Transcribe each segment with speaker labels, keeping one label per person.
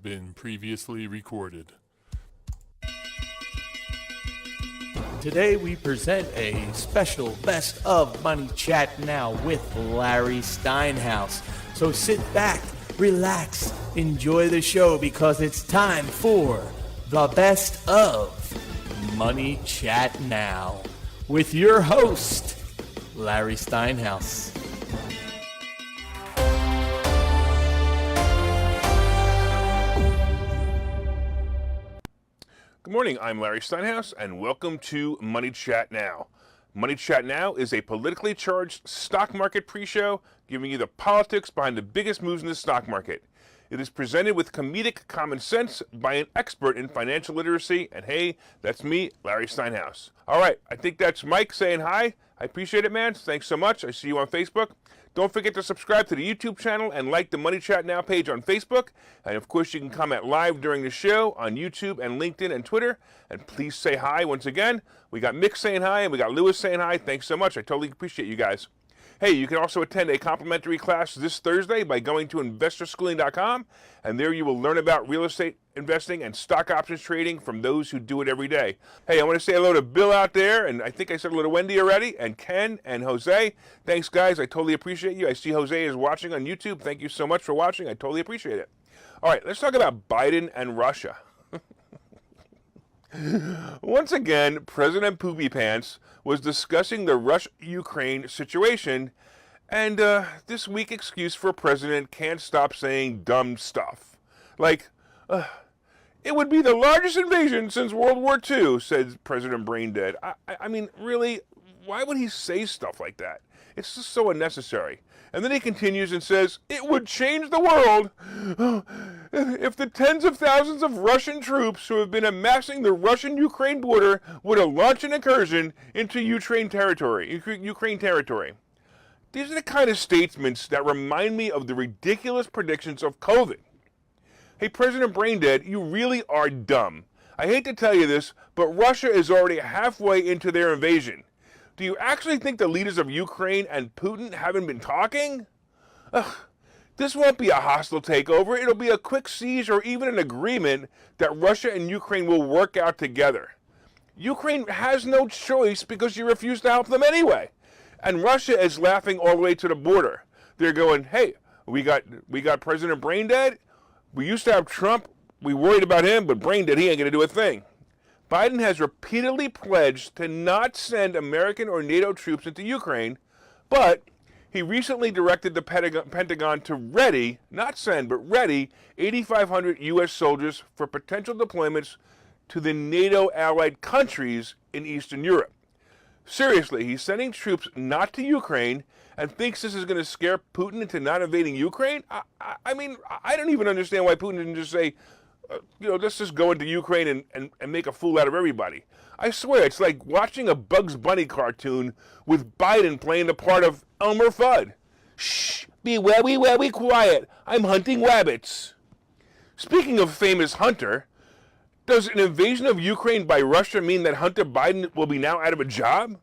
Speaker 1: been previously recorded.
Speaker 2: Today we present a special Best of Money Chat Now with Larry Steinhaus. So sit back, relax, enjoy the show because it's time for the Best of Money Chat Now with your host, Larry Steinhaus.
Speaker 3: Good morning, I'm Larry Steinhaus, and welcome to Money Chat Now. Money Chat Now is a politically charged stock market pre-show giving you the politics behind the biggest moves in the stock market. It is presented with comedic common sense by an expert in financial literacy, and hey, that's me, Larry Steinhaus. All right, I think that's Mike saying hi. I appreciate it, man. Thanks so much. I see you on Facebook. Don't forget to subscribe to the YouTube channel and like the Money Chat Now page on Facebook. And of course, you can comment live during the show on YouTube and LinkedIn and Twitter. And please say hi once again. We got Mick saying hi and we got Lewis saying hi. Thanks so much. I totally appreciate you guys. Hey, you can also attend a complimentary class this Thursday by going to investorschooling.com, and there you will learn about real estate investing and stock options trading from those who do it every day. Hey, I want to say hello to Bill out there, and I think I said hello to Wendy already, and Ken and Jose. Thanks, guys. I totally appreciate you. I see Jose is watching on YouTube. Thank you so much for watching. I totally appreciate it. All right, let's talk about Biden and Russia. Once again, President Poopy Pants was discussing the Russia-Ukraine situation, and this weak excuse for a president can't stop saying dumb stuff. Like, it would be the largest invasion since World War II, said President Braindead. I mean, really, why would he say stuff like that? It's just so unnecessary. And then he continues and says, it would change the world if the tens of thousands of Russian troops who have been amassing the Russian-Ukraine border were to launch an incursion into Ukraine territory. These are the kind of statements that remind me of the ridiculous predictions of COVID. Hey, President Braindead, you really are dumb. I hate to tell you this, but Russia is already halfway into their invasion. Do you actually think the leaders of Ukraine and Putin haven't been talking? This won't be a hostile takeover. It'll be a quick siege or even an agreement that Russia and Ukraine will work out together. Ukraine has no choice because you refuse to help them anyway. And Russia is laughing all the way to the border. They're going, hey, we got President Braindead. We used to have Trump. We worried about him, but Braindead, he ain't going to do a thing. Biden has repeatedly pledged to not send American or NATO troops into Ukraine, but he recently directed the Pentagon to ready, not send, but ready 8,500 U.S. soldiers for potential deployments to the NATO-allied countries in Eastern Europe. Seriously, he's sending troops not to Ukraine and thinks this is going to scare Putin into not invading Ukraine? I mean, I don't even understand why Putin didn't just say, let's just go into Ukraine and make a fool out of everybody. I swear, it's like watching a Bugs Bunny cartoon with Biden playing the part of Elmer Fudd. Shh, be very quiet. I'm hunting rabbits. Speaking of famous hunter, does an invasion of Ukraine by Russia mean that Hunter Biden will be now out of a job?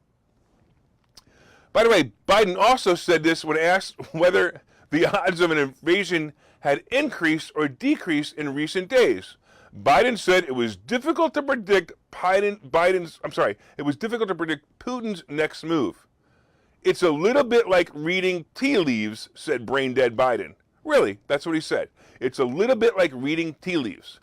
Speaker 3: By the way, Biden also said this when asked whether the odds of an invasion had increased or decreased in recent days. Biden said it was difficult to predict it was difficult to predict Putin's next move. It's a little bit like reading tea leaves, said brain-dead Biden. Really, that's what he said. It's a little bit like reading tea leaves.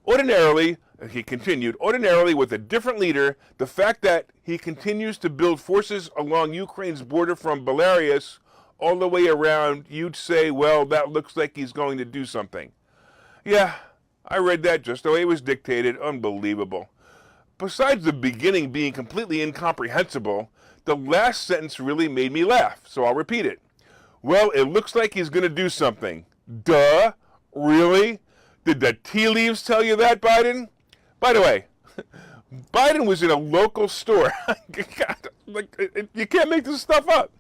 Speaker 3: Ordinarily, he continued, with a different leader, the fact that he continues to build forces along Ukraine's border from Belarus all the way around, you'd say, well, that looks like he's going to do something. Yeah, I read that just the way it was dictated. Unbelievable. Besides the beginning being completely incomprehensible, the last sentence really made me laugh, so I'll repeat it. Well, it looks like he's going to do something. Duh? Really? Did the tea leaves tell you that, Biden? By the way, Biden was in a local store. God, you can't make this stuff up.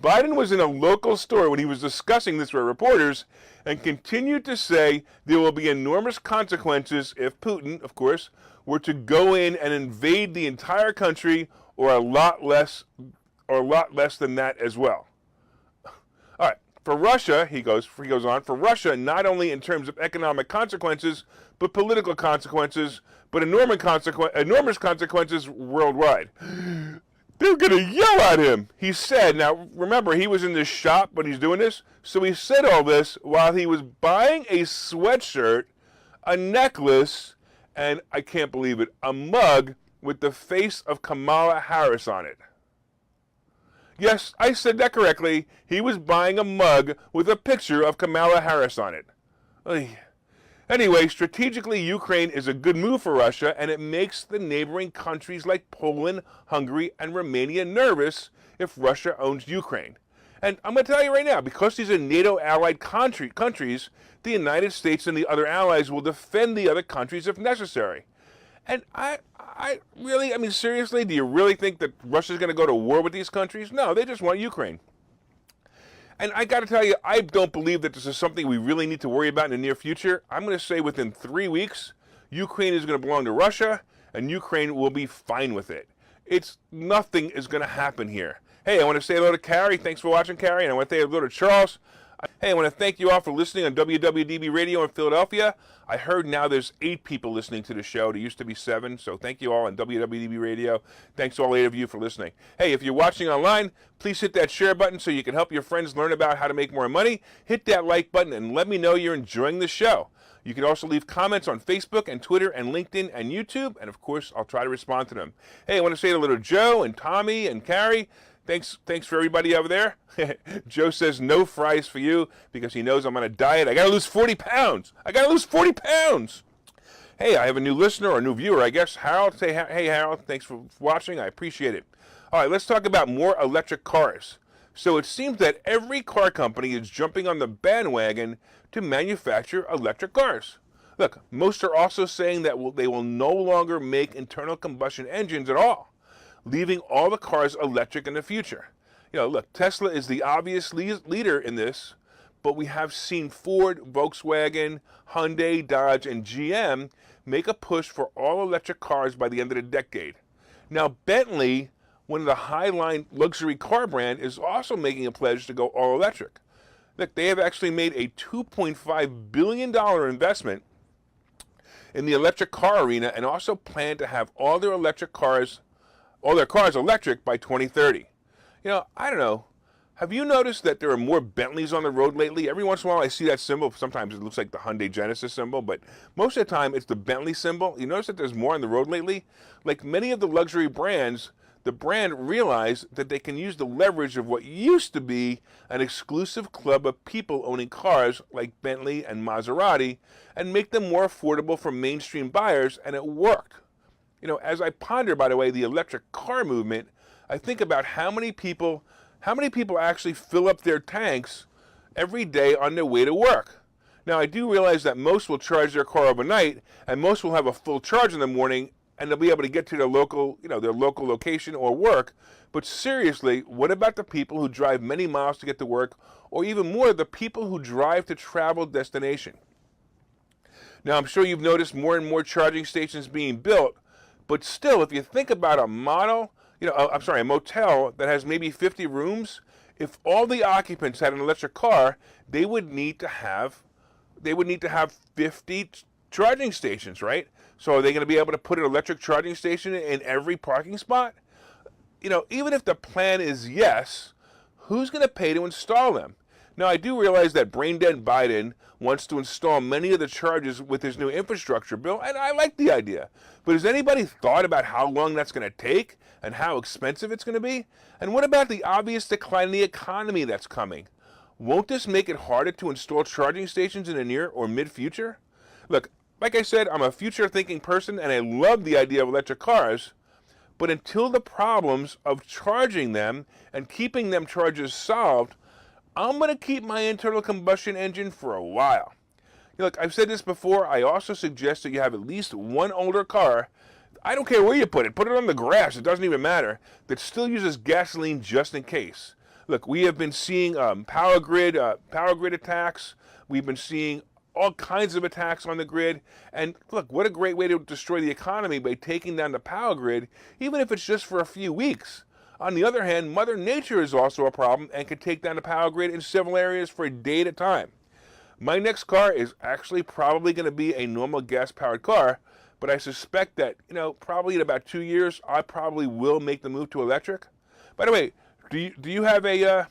Speaker 3: Biden was in a local store when he was discussing this with reporters and continued to say there will be enormous consequences if Putin, of course, were to go in and invade the entire country or a lot less than that as well. All right, For Russia, he goes on, for Russia, not only in terms of economic consequences, but political consequences, but enormous consequences worldwide. They're going to yell at him, he said. Now, remember, he was in this shop when he's doing this, so he said all this while he was buying a sweatshirt, a necklace, and I can't believe it, a mug with the face of Kamala Harris on it. Yes, I said that correctly. He was buying a mug with a picture of Kamala Harris on it. Anyway, strategically, Ukraine is a good move for Russia, and it makes the neighboring countries like Poland, Hungary, and Romania nervous if Russia owns Ukraine. And I'm going to tell you right now, because these are NATO-allied countries, the United States and the other allies will defend the other countries if necessary. And I mean, seriously, do you really think that Russia's going to go to war with these countries? No, they just want Ukraine. And I got to tell you, I don't believe that this is something we really need to worry about in the near future. I'm going to say within 3 weeks, Ukraine is going to belong to Russia, and Ukraine will be fine with it. Nothing is going to happen here. Hey, I want to say hello to Carrie. Thanks for watching, Carrie. And I want to say hello to Charles. Hey, I want to thank you all for listening on WWDB Radio in Philadelphia. I heard now there's 8 people listening to the show. There used to be 7, so thank you all on WWDB Radio. Thanks to all 8 of you for listening. Hey, if you're watching online, please hit that share button so you can help your friends learn about how to make more money. Hit that like button and let me know you're enjoying the show. You can also leave comments on Facebook and Twitter and LinkedIn and YouTube, and of course, I'll try to respond to them. Hey, I want to say hello to Joe and Tommy and Carrie. Thanks for everybody over there. Joe says no fries for you because he knows I'm on a diet. I got to lose 40 pounds. Hey, I have a new listener or a new viewer, I guess. Harold, say hey, Harold. Thanks for watching. I appreciate it. All right, let's talk about more electric cars. So it seems that every car company is jumping on the bandwagon to manufacture electric cars. Look, most are also saying that they will no longer make internal combustion engines at all, leaving all the cars electric in the future. Look, Tesla is the obvious leader in this, but we have seen Ford, Volkswagen, Hyundai, Dodge, and GM make a push for all electric cars by the end of the decade. Now, Bentley, one of the high-line luxury car brand, is also making a pledge to go all electric. Look, they have actually made a $2.5 billion investment in the electric car arena and also plan to have all their cars electric by 2030. I don't know. Have you noticed that there are more Bentleys on the road lately? Every once in a while I see that symbol. Sometimes it looks like the Hyundai Genesis symbol, but most of the time it's the Bentley symbol. You notice that there's more on the road lately? Like many of the luxury brands, the brand realized that they can use the leverage of what used to be an exclusive club of people owning cars like Bentley and Maserati and make them more affordable for mainstream buyers, and it worked. As I ponder, by the way, the electric car movement, I think about how many people actually fill up their tanks every day on their way to work. Now, I do realize that most will charge their car overnight, and most will have a full charge in the morning, and they'll be able to get to their local location or work. But seriously, what about the people who drive many miles to get to work, or even more, the people who drive to travel destination? Now, I'm sure you've noticed more and more charging stations being built, but still, if you think about a motel that has maybe 50 rooms, if all the occupants had an electric car, they would need to have 50 charging stations, right? So are they going to be able to put an electric charging station in every parking spot? Even if the plan is yes, who's going to pay to install them? Now, I do realize that brain-dead Biden wants to install many of the chargers with his new infrastructure bill, and I like the idea. But has anybody thought about how long that's going to take and how expensive it's going to be? And what about the obvious decline in the economy that's coming? Won't this make it harder to install charging stations in the near or mid-future? Look, like I said, I'm a future-thinking person, and I love the idea of electric cars. But until the problems of charging them and keeping them chargers solved, I'm going to keep my internal combustion engine for a while. Look, I've said this before. I also suggest that you have at least one older car. I don't care where you put it on the grass. It doesn't even matter. That still uses gasoline just in case. Look, we have been seeing power grid attacks. We've been seeing all kinds of attacks on the grid. And look, what a great way to destroy the economy by taking down the power grid, even if it's just for a few weeks. On the other hand, Mother Nature is also a problem and can take down the power grid in several areas for a day at a time. My next car is actually probably going to be a normal gas-powered car, but I suspect that, probably in about 2 years, I probably will make the move to electric. By the way, do you have an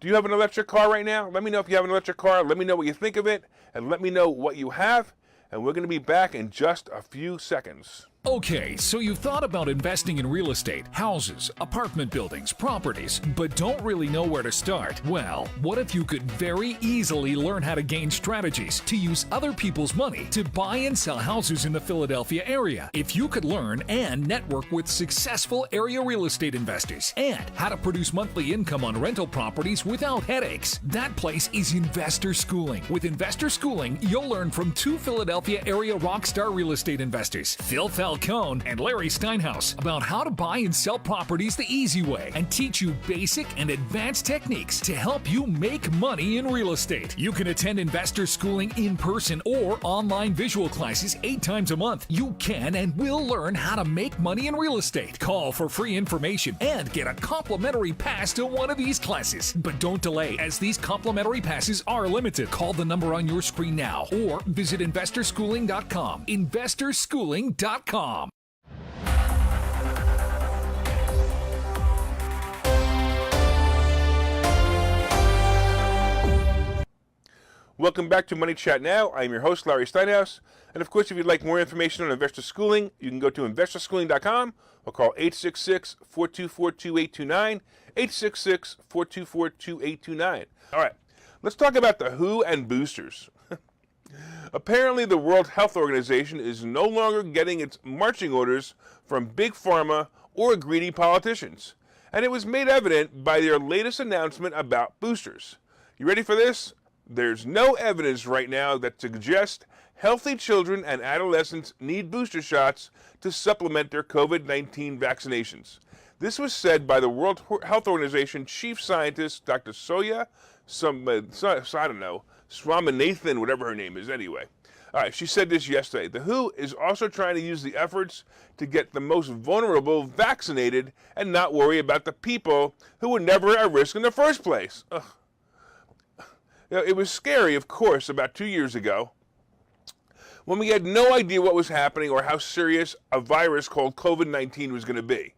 Speaker 3: electric car right now? Let me know if you have an electric car. Let me know what you think of it, and let me know what you have. And we're going to be back in just a few seconds.
Speaker 4: Okay, so you've thought about investing in real estate, houses, apartment buildings, properties, but don't really know where to start? Well, what if you could very easily learn how to gain strategies to use other people's money to buy and sell houses in the Philadelphia area? If you could learn and network with successful area real estate investors and how to produce monthly income on rental properties without headaches, that place is Investor Schooling. With Investor Schooling, you'll learn from two Philadelphia area rockstar real estate investors, Phil Falcone and Larry Steinhaus, about how to buy and sell properties the easy way and teach you basic and advanced techniques to help you make money in real estate. You can attend Investor Schooling in person or online visual classes 8 times a month. You can and will learn how to make money in real estate. Call for free information and get a complimentary pass to one of these classes. But don't delay, as these complimentary passes are limited. Call the number on your screen now or visit investorschooling.com. investorschooling.com.
Speaker 3: Welcome back to Money Chat Now. I'm your host, Larry Steinhaus. And of course, if you'd like more information on Investor Schooling, you can go to investorschooling.com or call 866-424-2829, 866-424-2829. All right, let's talk about the WHO and boosters. Apparently, the World Health Organization is no longer getting its marching orders from big pharma or greedy politicians. And it was made evident by their latest announcement about boosters. You ready for this? There's no evidence right now that suggests healthy children and adolescents need booster shots to supplement their COVID-19 vaccinations. This was said by the World Health Organization chief scientist, Dr. Swaminathan, whatever her name is anyway. All right, she said this yesterday. The WHO is also trying to use the efforts to get the most vulnerable vaccinated and not worry about the people who were never at risk in the first place. Ugh. It was scary, of course, about 2 years ago when we had no idea what was happening or how serious a virus called COVID-19 was going to be.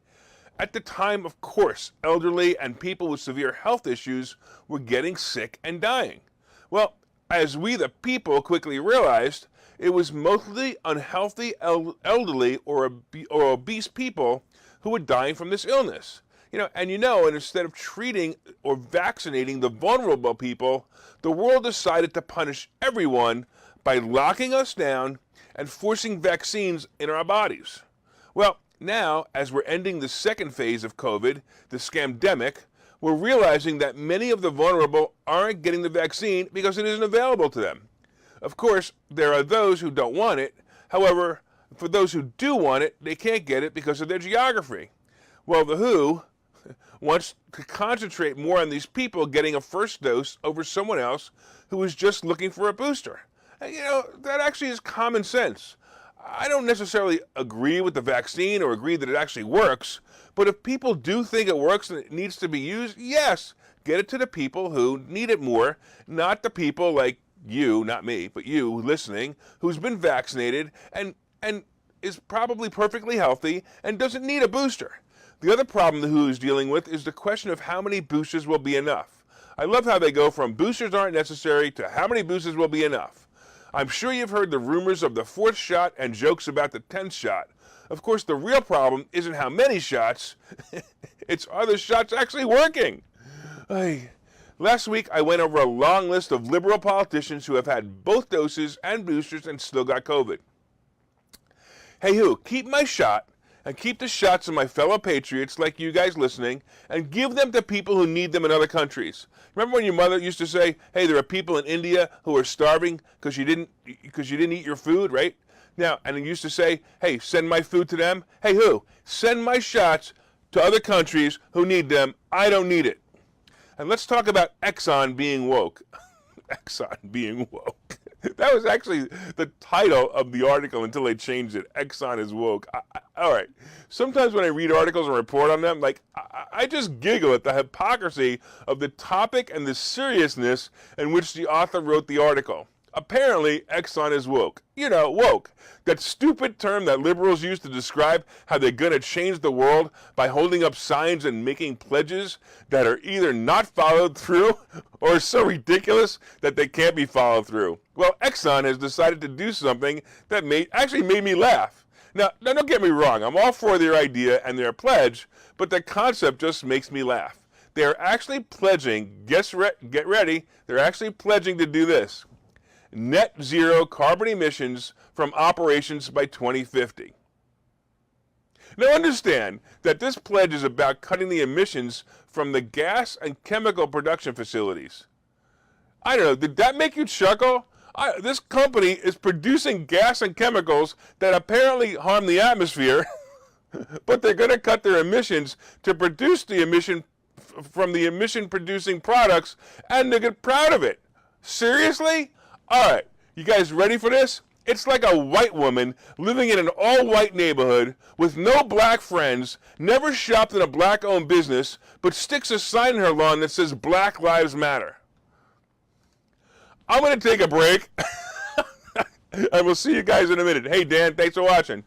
Speaker 3: At the time, of course, elderly and people with severe health issues were getting sick and dying. Well, as we the people quickly realized, it was mostly unhealthy elderly or obese people who were dying from this illness. And instead of treating or vaccinating the vulnerable people, the world decided to punish everyone by locking us down and forcing vaccines in our bodies. Well, now, as we're ending the second phase of COVID, the scamdemic, we're realizing that many of the vulnerable aren't getting the vaccine because it isn't available to them. Of course, there are those who don't want it. However, for those who do want it, they can't get it because of their geography. Well, the WHO wants to concentrate more on these people getting a first dose over someone else who is just looking for a booster. And, that actually is common sense. I don't necessarily agree with the vaccine or agree that it actually works, but if people do think it works and it needs to be used, yes, get it to the people who need it more, not the people like you, not me, but you listening, who's been vaccinated and is probably perfectly healthy and doesn't need a booster. The other problem the WHO is dealing with is the question of how many boosters will be enough. I love how they go from boosters aren't necessary to how many boosters will be enough. I'm sure you've heard the rumors of the 4th shot and jokes about the 10th shot. Of course, the real problem isn't how many shots, it's are the shots actually working? Last week, I went over a long list of liberal politicians who have had both doses and boosters and still got COVID. Hey, WHO, keep my shot and keep the shots of my fellow patriots like you guys listening and give them to people who need them in other countries. Remember when your mother used to say, hey, there are people in India who are starving because you didn't eat your food, right? Now, and it used to say, hey, send my food to them. Hey, WHO, send my shots to other countries who need them. I don't need it. And let's talk about Exxon being woke. Exxon being woke. That was actually the title of the article until they changed it. Exxon is woke. All right. Sometimes when I read articles and report on them, I just giggle at the hypocrisy of the topic and the seriousness in which the author wrote the article. Apparently, Exxon is woke. You know, woke. That stupid term that liberals use to describe how they're going to change the world by holding up signs and making pledges that are either not followed through or so ridiculous that they can't be followed through. Well, Exxon has decided to do something that actually made me laugh. Now, don't get me wrong. I'm all for their idea and their pledge, but the concept just makes me laugh. They're actually pledging, get ready, they're actually pledging to do this. Net zero carbon emissions from operations by 2050. Now understand that this pledge is about cutting the emissions from the gas and chemical production facilities. I don't know, did that make you chuckle? This company is producing gas and chemicals that apparently harm the atmosphere, but they're going to cut their emissions to produce the emission from the emission producing products, and they get proud of it. Seriously? All right, you guys ready for this? It's like a white woman living in an all-white neighborhood with no black friends, never shopped in a black-owned business, but sticks a sign in her lawn that says Black Lives Matter. I'm going to take a break, and we'll see you guys in a minute. Hey, Dan, thanks for watching.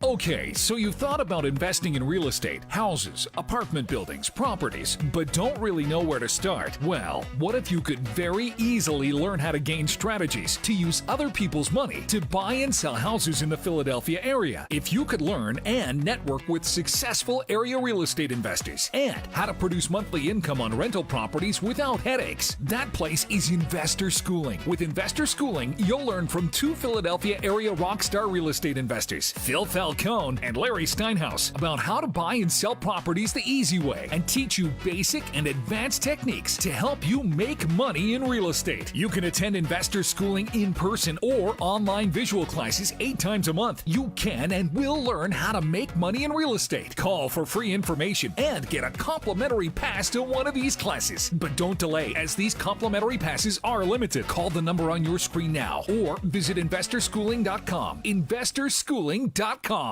Speaker 4: Okay, so you've thought about investing in real estate, houses, apartment buildings, properties, but don't really know where to start? Well, what if you could very easily learn how to gain strategies to use other people's money to buy and sell houses in the Philadelphia area? If you could learn and network with successful area real estate investors and how to produce monthly income on rental properties without headaches, that place is Investor Schooling. With Investor Schooling, you'll learn from two Philadelphia area rockstar real estate investors, Phil Falcone and Larry Steinhaus, about how to buy and sell properties the easy way and teach you basic and advanced techniques to help you make money in real estate. You can attend Investor Schooling in person or online visual classes 8 times a month. You can and will learn how to make money in real estate. Call for free information and get a complimentary pass to one of these classes. But don't delay, as these complimentary passes are limited. Call the number on your screen now or visit investorschooling.com. investorschooling.com.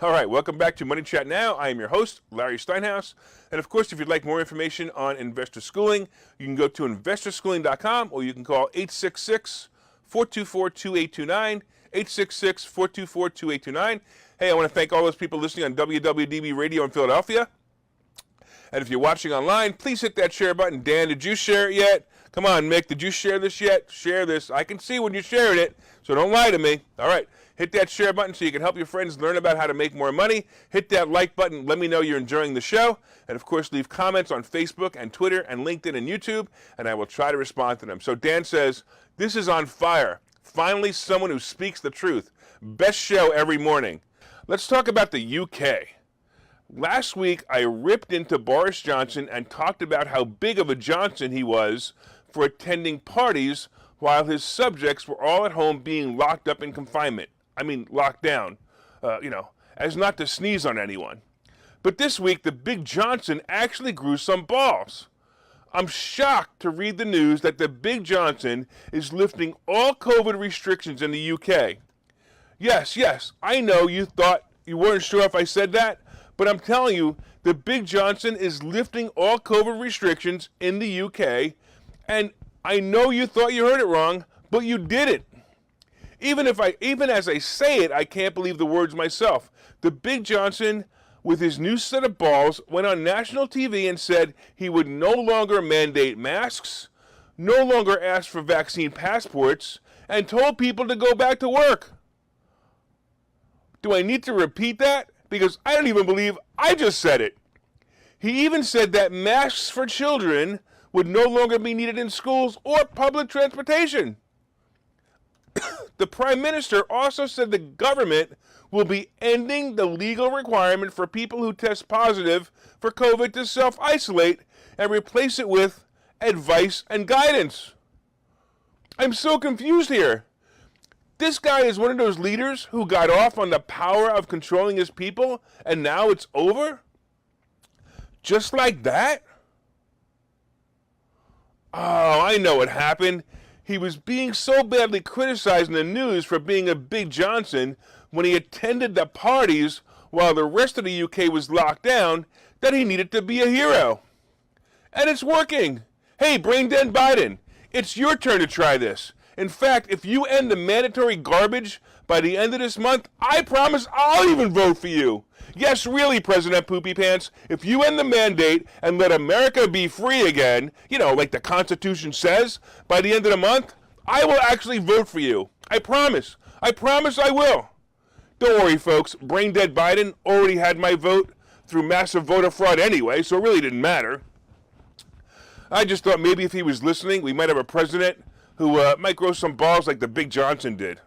Speaker 3: All right, welcome back to Money Chat Now. I am your host, Larry Steinhaus. And of course, if you'd like more information on Investor Schooling, you can go to investorschooling.com or you can call 866-424-2829, 866-424-2829. Hey, I want to thank all those people listening on WWDB Radio in Philadelphia. And if you're watching online, please hit that share button. Dan, did you share it yet? Come on, Mick, did you share this yet? Share this. I can see when you're sharing it, so don't lie to me. All right, hit that share button so you can help your friends learn about how to make more money. Hit that like button. Let me know you're enjoying the show. And, of course, leave comments on Facebook and Twitter and LinkedIn and YouTube, and I will try to respond to them. So Dan says, this is on fire. Finally, someone who speaks the truth. Best show every morning. Let's talk about the UK. Last week, I ripped into Boris Johnson and talked about how big of a Johnson he was for attending parties while his subjects were all at home being locked up in confinement. I mean, locked down, as not to sneeze on anyone. But this week, the big Johnson actually grew some balls. I'm shocked to read the news that the big Johnson is lifting all COVID restrictions in the UK. Yes, I know you thought you weren't sure if I said that, but I'm telling you, the big Johnson is lifting all COVID restrictions in the UK, and I know you thought you heard it wrong, but you did it. Even as I say it, I can't believe the words myself. The big Johnson, with his new set of balls, went on national TV and said he would no longer mandate masks, no longer ask for vaccine passports, and told people to go back to work. Do I need to repeat that? Because I don't even believe I just said it. He even said that masks for children would no longer be needed in schools or public transportation. The Prime Minister also said the government will be ending the legal requirement for people who test positive for COVID to self-isolate and replace it with advice and guidance. I'm so confused here. This guy is one of those leaders who got off on the power of controlling his people, and now it's over? Just like that? Oh, I know what happened. He was being so badly criticized in the news for being a Big Johnson when he attended the parties while the rest of the UK was locked down that he needed to be a hero. And it's working. Hey, brain dead Biden, it's your turn to try this. In fact, if you end the mandatory garbage by the end of this month, I promise I'll even vote for you. Yes, really, President Poopy Pants, if you end the mandate and let America be free again, like the Constitution says, by the end of the month, I will actually vote for you. I promise. I promise I will. Don't worry, folks. Brain dead Biden already had my vote through massive voter fraud anyway, so it really didn't matter. I just thought maybe if he was listening, we might have a president who might grow some balls like the Big Johnson did.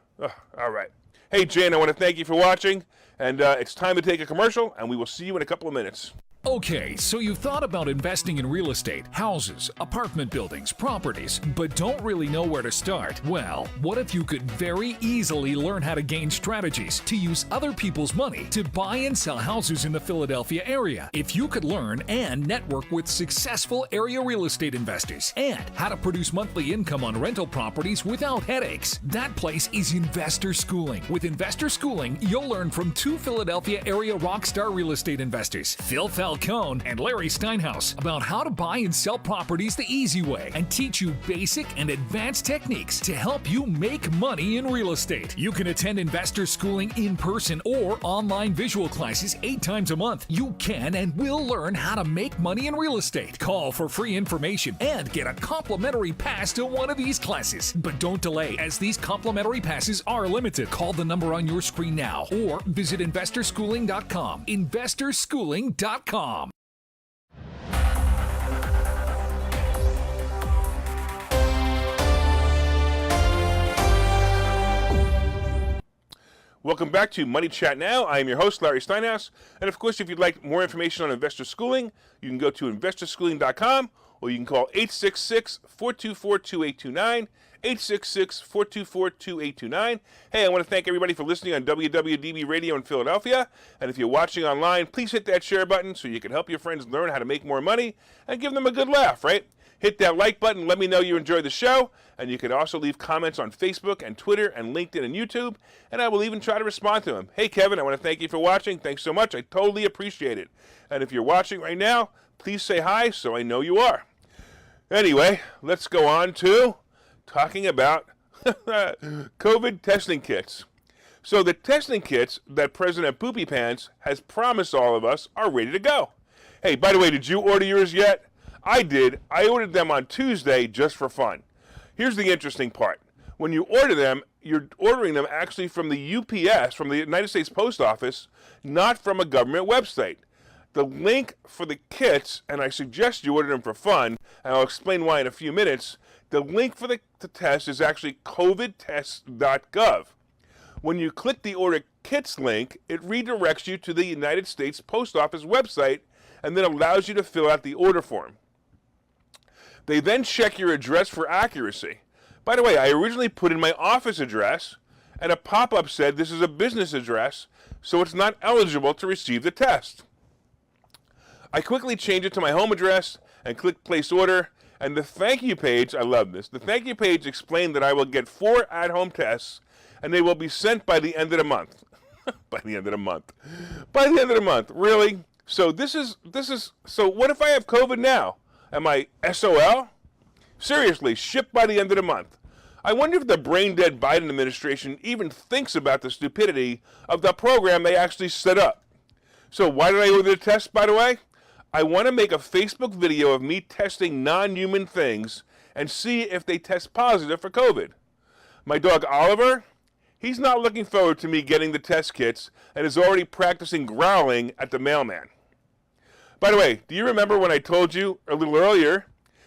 Speaker 3: All right. Hey, Jane, I want to thank you for watching, and it's time to take a commercial, and we will see you in a couple of minutes.
Speaker 4: Okay, so you've thought about investing in real estate, houses, apartment buildings, properties, but don't really know where to start? Well, what if you could very easily learn how to gain strategies to use other people's money to buy and sell houses in the Philadelphia area? If you could learn and network with successful area real estate investors and how to produce monthly income on rental properties without headaches, that place is Investor Schooling. With Investor Schooling, you'll learn from two Philadelphia area rockstar real estate investors, Phil Falcone and Larry Steinhaus, about how to buy and sell properties the easy way and teach you basic and advanced techniques to help you make money in real estate. You can attend Investor Schooling in person or online visual classes 8 times a month. You can and will learn how to make money in real estate. Call for free information and get a complimentary pass to one of these classes. But don't delay, as these complimentary passes are limited. Call the number on your screen now or visit investorschooling.com. Investorschooling.com.
Speaker 3: Welcome back to Money Chat Now. I am your host, Larry Steinhaus. And of course, if you'd like more information on Investor Schooling, you can go to investorschooling.com or you can call 866-424-2829, 866-424-2829. Hey, I want to thank everybody for listening on WWDB Radio in Philadelphia. And if you're watching online, please hit that share button so you can help your friends learn how to make more money and give them a good laugh, right? Hit that like button, let me know you enjoyed the show, and you can also leave comments on Facebook and Twitter and LinkedIn and YouTube, and I will even try to respond to them. Hey, Kevin, I want to thank you for watching. Thanks so much. I totally appreciate it. And if you're watching right now, please say hi so I know you are. Anyway, let's go on to talking about COVID testing kits. So the testing kits that President Poopy Pants has promised all of us are ready to go. Hey, by the way, did you order yours yet? I did. I ordered them on Tuesday just for fun. Here's the interesting part. When you order them, you're ordering them actually from the UPS, from the United States Post Office, not from a government website. The link for the kits, and I suggest you order them for fun, and I'll explain why in a few minutes, the link for the test is actually covidtest.gov. When you click the order kits link, it redirects you to the United States Post Office website and then allows you to fill out the order form. They then check your address for accuracy. By the way, I originally put in my office address, and a pop-up said this is a business address, so it's not eligible to receive the test. I quickly changed it to my home address and clicked place order, and the thank you page, I love this, the thank you page explained that I will get 4 at-home tests, and they will be sent by the end of the month. By the end of the month. By the end of the month, really? So so what if I have COVID now? Am I SOL? Seriously, shipped by the end of the month. I wonder if the brain-dead Biden administration even thinks about the stupidity of the program they actually set up. So why did I order the test, by the way? I want to make a Facebook video of me testing non-human things and see if they test positive for COVID. My dog Oliver, he's not looking forward to me getting the test kits and is already practicing growling at the mailman. By the way, do you remember when I told you a little earlier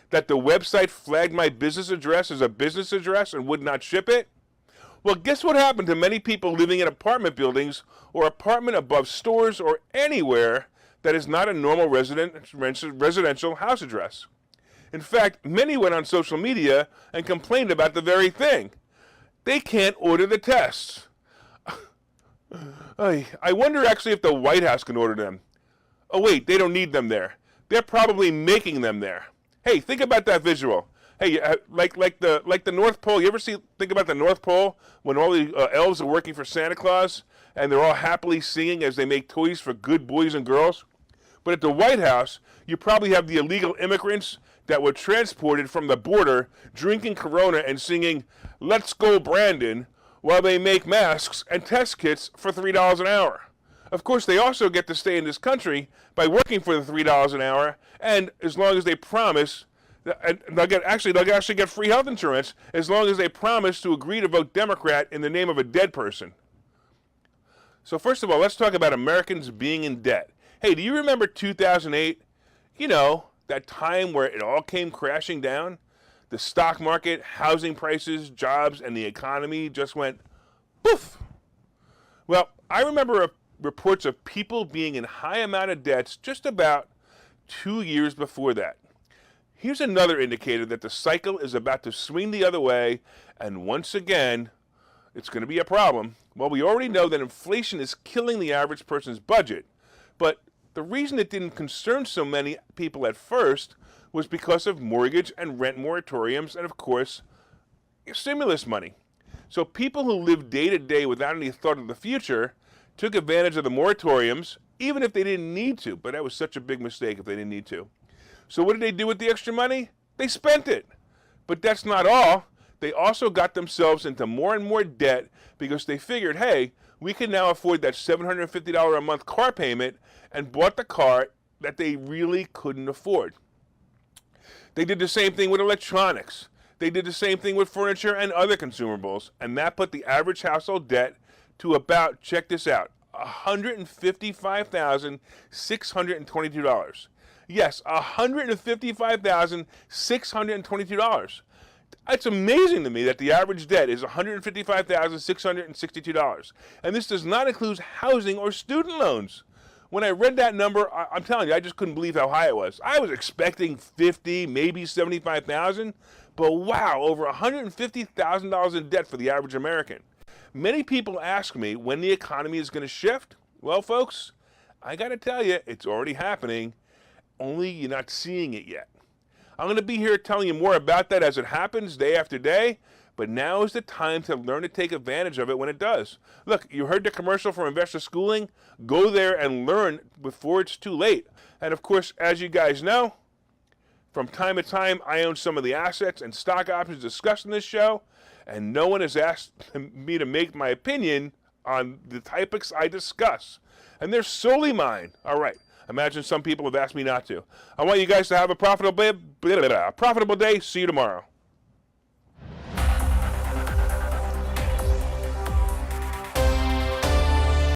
Speaker 3: that the website flagged my business address as a business address and would not ship it? Well, guess what happened to many people living in apartment buildings or apartment above stores or anywhere that is not a normal residential house address? In fact, many went on social media and complained about the very thing. They can't order the tests. I wonder actually if the White House can order them. Oh wait, they don't need them there. They're probably making them there. Hey, think about that visual. Hey, like the North Pole. You ever think about the North Pole when all the elves are working for Santa Claus and they're all happily singing as they make toys for good boys and girls? But at the White House, you probably have the illegal immigrants that were transported from the border drinking Corona and singing "Let's Go Brandon" while they make masks and test kits for $3 an hour. Of course, they also get to stay in this country by working for the $3 an hour, and as long as they promise, and they'll actually get free health insurance as long as they promise to agree to vote Democrat in the name of a dead person. So first of all, let's talk about Americans being in debt. Hey, do you remember 2008? You know, that time where it all came crashing down? The stock market, housing prices, jobs, and the economy just went poof. Well, I remember reports of people being in high amount of debts just about 2 years before that. Here's another indicator that the cycle is about to swing the other way, and once again, it's going to be a problem. Well, we already know that inflation is killing the average person's budget, but the reason it didn't concern so many people at first was because of mortgage and rent moratoriums and, of course, stimulus money. So people who live day to day without any thought of the future took advantage of the moratoriums, even if they didn't need to, but that was such a big mistake if they didn't need to. So what did they do with the extra money? They spent it. But that's not all. They also got themselves into more and more debt because they figured, hey, we can now afford that $750 a month car payment, and bought the car that they really couldn't afford. They did the same thing with electronics. They did the same thing with furniture and other consumables, and that put the average household debt to about, check this out, $155,622. Yes, $155,622. It's amazing to me that the average debt is $155,662. And this does not include housing or student loans. When I read that number, I'm telling you, I just couldn't believe how high it was. I was expecting 50, maybe 75,000, but wow, over $150,000 in debt for the average American. Many people ask me when the economy is going to shift. Well, folks, I got to tell you, it's already happening, only you're not seeing it yet. I'm going to be here telling you more about that as it happens day after day, but now is the time to learn to take advantage of it when it does. Look, you heard the commercial for Investor Schooling. Go there and learn before it's too late. And of course, as you guys know, from time to time, I own some of the assets and stock options discussed in this show, and no one has asked me to make my opinion on the topics I discuss. And they're solely mine. All right. Imagine some people have asked me not to. I want you guys to have a profitable day. See you tomorrow.